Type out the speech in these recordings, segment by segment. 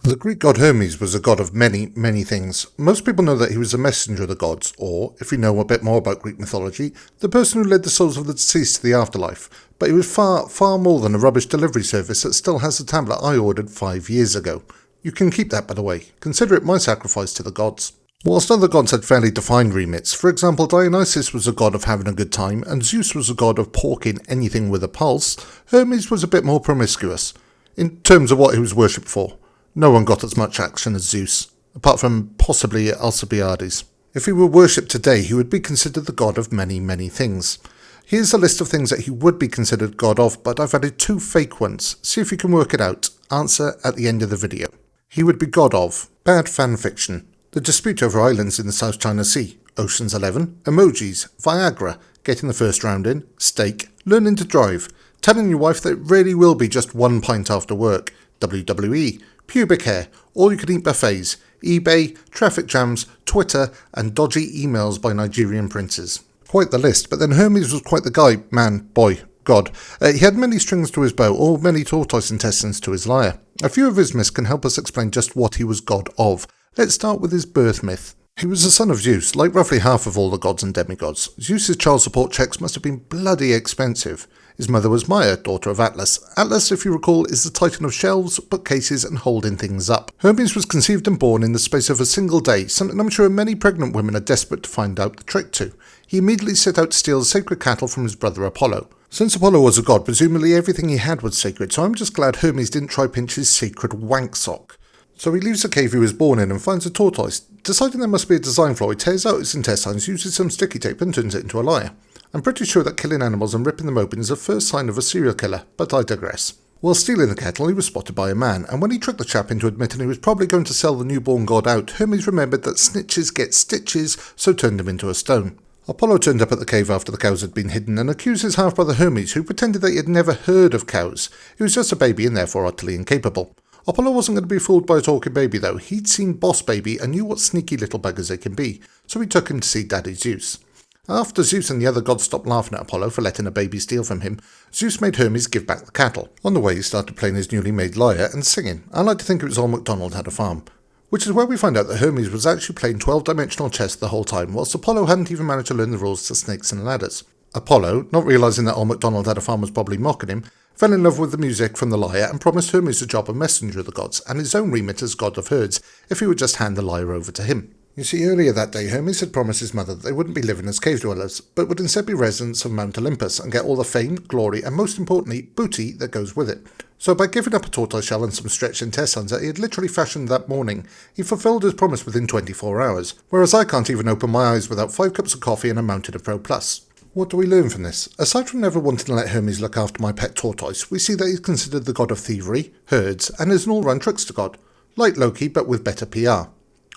The Greek god Hermes was a god of many, many things. Most people know that he was a messenger of the gods, or, if you know a bit more about Greek mythology, the person who led the souls of the deceased to the afterlife. But he was far, far more than a rubbish delivery service that still has the tablet I ordered 5 years ago. You can keep that, by the way. Consider it my sacrifice to the gods. Whilst other gods had fairly defined remits, for example Dionysus was a god of having a good time, and Zeus was a god of porking anything with a pulse, Hermes was a bit more promiscuous, in terms of what he was worshipped for. No one got as much action as Zeus, apart from possibly Alcibiades. If he were worshipped today, he would be considered the god of many, many things. Here's a list of things that he would be considered god of, but I've added 2 fake ones. See if you can work it out. Answer at the end of the video. He would be god of bad fan fiction, the dispute over islands in the South China Sea, Ocean's 11, emojis, Viagra, getting the first round in, steak, learning to drive, telling your wife that it really will be just 1 pint after work, WWE, pubic hair, all-you-can-eat buffets, eBay, traffic jams, Twitter, and dodgy emails by Nigerian princes. Quite the list, but then Hermes was quite the guy, man, boy, god. He had many strings to his bow, or many tortoise intestines to his lyre. A few of his myths can help us explain just what he was god of. Let's start with his birth myth. He was the son of Zeus, like roughly half of all the gods and demigods. Zeus's child support checks must have been bloody expensive. His mother was Maya, daughter of Atlas. Atlas, if you recall, is the titan of shelves, bookcases and holding things up. Hermes was conceived and born in the space of a single day, something I'm sure many pregnant women are desperate to find out the trick to. He immediately set out to steal the sacred cattle from his brother Apollo. Since Apollo was a god, presumably everything he had was sacred, so I'm just glad Hermes didn't try pinch his sacred wank sock. So he leaves the cave he was born in and finds a tortoise. Deciding there must be a design flaw, he tears out its intestines, uses some sticky tape and turns it into a lyre. I'm pretty sure that killing animals and ripping them open is the first sign of a serial killer, but I digress. While stealing the cattle, he was spotted by a man, and when he tricked the chap into admitting he was probably going to sell the newborn god out, Hermes remembered that snitches get stitches, so turned him into a stone. Apollo turned up at the cave after the cows had been hidden and accused his half-brother Hermes, who pretended that he had never heard of cows. He was just a baby and therefore utterly incapable. Apollo wasn't going to be fooled by a talking baby though. He'd seen Boss Baby and knew what sneaky little buggers they can be, so he took him to see Daddy Zeus. After Zeus and the other gods stopped laughing at Apollo for letting a baby steal from him, Zeus made Hermes give back the cattle. On the way he started playing his newly made lyre and singing. I like to think it was all MacDonald had a farm. Which is where we find out that Hermes was actually playing 12-dimensional chess the whole time, whilst Apollo hadn't even managed to learn the rules to snakes and ladders. Apollo, not realising that old MacDonald had a farm was probably mocking him, fell in love with the music from the lyre and promised Hermes the job of messenger of the gods and his own remit as god of herds if he would just hand the lyre over to him. You see, earlier that day Hermes had promised his mother that they wouldn't be living as cave dwellers, but would instead be residents of Mount Olympus and get all the fame, glory and most importantly, booty that goes with it. So by giving up a tortoise shell and some stretched intestines that he had literally fashioned that morning, he fulfilled his promise within 24 hours, whereas I can't even open my eyes without 5 cups of coffee and a mountain of Pro Plus. What do we learn from this? Aside from never wanting to let Hermes look after my pet tortoise, we see that he's considered the god of thievery, herds, and is an all-round trickster god. Like Loki, but with better PR.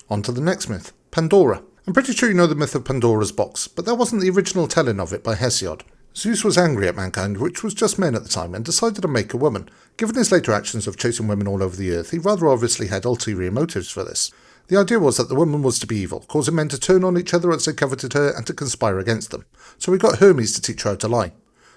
On to the next myth, Pandora. I'm pretty sure you know the myth of Pandora's box, but that wasn't the original telling of it by Hesiod. Zeus was angry at mankind, which was just men at the time, and decided to make a woman. Given his later actions of chasing women all over the earth, he rather obviously had ulterior motives for this. The idea was that the woman was to be evil, causing men to turn on each other as they coveted her and to conspire against them. So he got Hermes to teach her how to lie.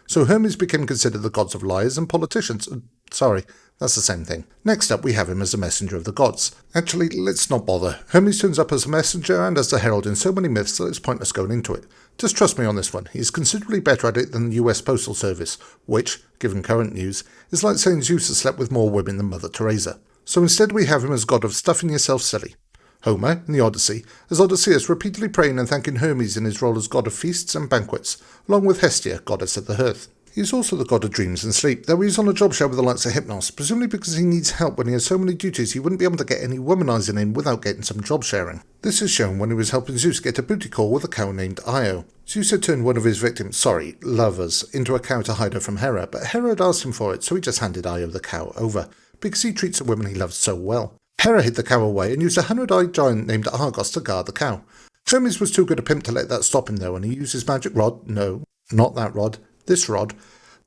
So Hermes became considered the gods of liars and politicians. Sorry, that's the same thing. Next up we have him as the messenger of the gods. Actually, let's not bother. Hermes turns up as a messenger and as the herald in so many myths that it's pointless going into it. Just trust me on this one, he is considerably better at it than the US Postal Service, which, given current news, is like saying Zeus has slept with more women than Mother Teresa. So instead we have him as god of stuffing yourself silly. Homer, in the Odyssey, has Odysseus repeatedly praying and thanking Hermes in his role as god of feasts and banquets, along with Hestia, goddess of the hearth. He is also the god of dreams and sleep, though he's on a job share with the likes of Hypnos, presumably because he needs help when he has so many duties he wouldn't be able to get any womanizing in without getting some job sharing. This is shown when he was helping Zeus get a booty call with a cow named Io. Zeus had turned one of his victims, lovers, into a cow to hide her from Hera, but Hera had asked him for it, so he just handed Io the cow over, because he treats the women he loves so well. Hera hid the cow away and used a 100-eyed giant named Argos to guard the cow. Hermes was too good a pimp to let that stop him though, and he used his magic rod, no, not that rod, this rod,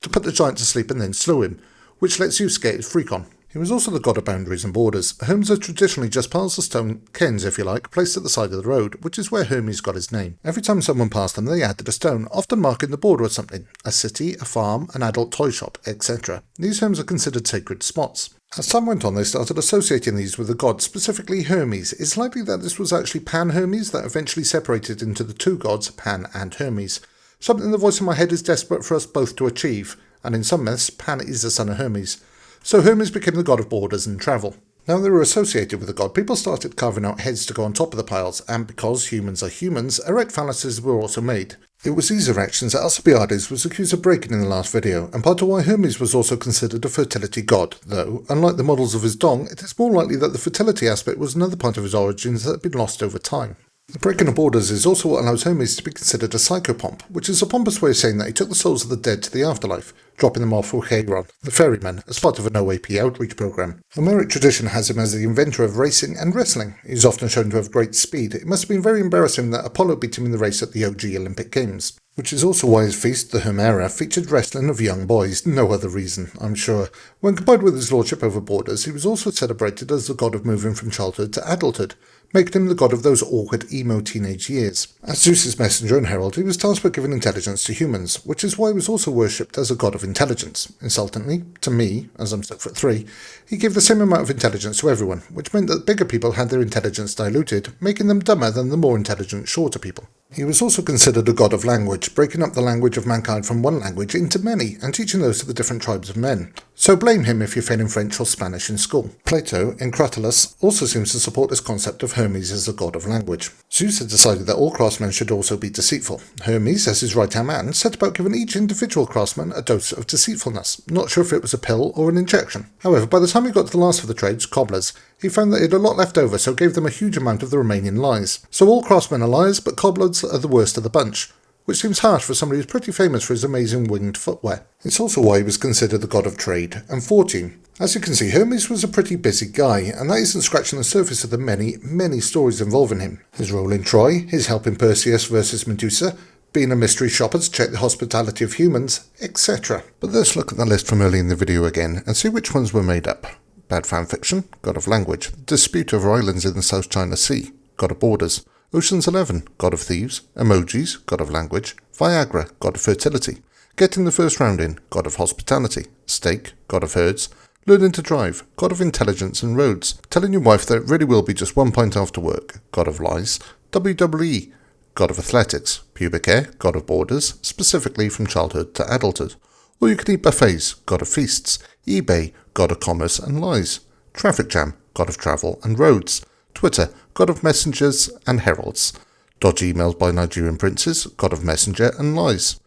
to put the giant to sleep and then slew him, which lets Zeus get his freak on. He was also the god of boundaries and borders. Hermes are traditionally just piles of stone, cairns if you like, placed at the side of the road, which is where Hermes got his name. Every time someone passed them they added a stone, often marking the border of something, a city, a farm, an adult toy shop, etc. These homes are considered sacred spots. As time went on, they started associating these with the gods, specifically Hermes. It's likely that this was actually Pan-Hermes that eventually separated into the two gods, Pan and Hermes. Something the voice in my head is desperate for us both to achieve, and in some myths, Pan is the son of Hermes. So Hermes became the god of borders and travel. Now they were associated with the god, people started carving out heads to go on top of the piles, and because humans are humans, erect phalluses were also made. It was these erections that Alcibiades was accused of breaking in the last video, and part of why Hermes was also considered a fertility god, though, unlike the models of his dong, it is more likely that the fertility aspect was another part of his origins that had been lost over time. The breaking of borders is also what allows Hermes to be considered a psychopomp, which is a pompous way of saying that he took the souls of the dead to the afterlife, dropping them off with Hera, the ferryman, as part of an OAP outreach program. Homeric tradition has him as the inventor of racing and wrestling. He is often shown to have great speed. It must have been very embarrassing that Apollo beat him in the race at the OG Olympic Games. Which is also why his feast, the Hera, featured wrestling of young boys, no other reason, I'm sure. When combined with his lordship over borders, he was also celebrated as the god of moving from childhood to adulthood, making him the god of those awkward emo teenage years. As Zeus's messenger and herald, he was tasked with giving intelligence to humans, which is why he was also worshipped as a god of intelligence. Insultingly, to me, as I'm 6'3", he gave the same amount of intelligence to everyone, which meant that bigger people had their intelligence diluted, making them dumber than the more intelligent, shorter people. He was also considered a god of language, breaking up the language of mankind from one language into many, and teaching those to the different tribes of men. So blame him if you're failing French or Spanish in school. Plato, in Cratylus, also seems to support this concept of Hermes as a god of language. Zeus had decided that all craftsmen should also be deceitful. Hermes, as his right-hand man, set about giving each individual craftsman a dose of deceitfulness, not sure if it was a pill or an injection. However, by the time he got to the last of the trades, cobblers, he found that he had a lot left over, so gave them a huge amount of the remaining lies. So all craftsmen are liars, but cobblers are the worst of the bunch, which seems harsh for somebody who's pretty famous for his amazing winged footwear. It's also why he was considered the god of trade and fortune. As you can see, Hermes was a pretty busy guy, and that isn't scratching the surface of the many, many stories involving him. His role in Troy, his help in Perseus versus Medusa, being a mystery shopper to check the hospitality of humans, etc. But let's look at the list from early in the video again, and see which ones were made up. Bad fanfiction, god of language. Dispute over islands in the South China Sea, god of borders. Ocean's 11, god of thieves. Emojis, god of language. Viagra, god of fertility. Getting the first round in, god of hospitality. Steak, god of herds. Learning to drive, god of intelligence and roads. Telling your wife that it really will be just 1 pint after work, god of lies. WWE, god of athletics. Pubic hair, god of borders, specifically from childhood to adulthood. All you can eat buffets, god of feasts. eBay, god of commerce and lies. Traffic jam, god of travel and roads. Twitter, god of messengers and heralds. Dodgy emails by Nigerian princes, god of messenger and lies.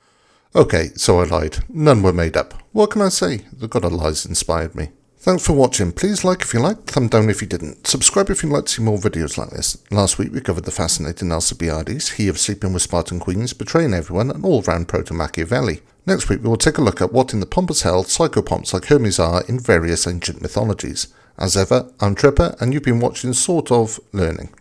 Okay, so I lied. None were made up. What can I say? The god of lies inspired me. Thanks for watching. Please like if you liked, thumb down if you didn't. Subscribe if you'd like to see more videos like this. Last week we covered the fascinating Alcibiades, he of sleeping with Spartan queens, betraying everyone, and all-round proto-Machiavelli. Next week we will take a look at what in the pompous hell psychopomps like Hermes are in various ancient mythologies. As ever, I'm Tripper, and you've been watching Sort of Learning.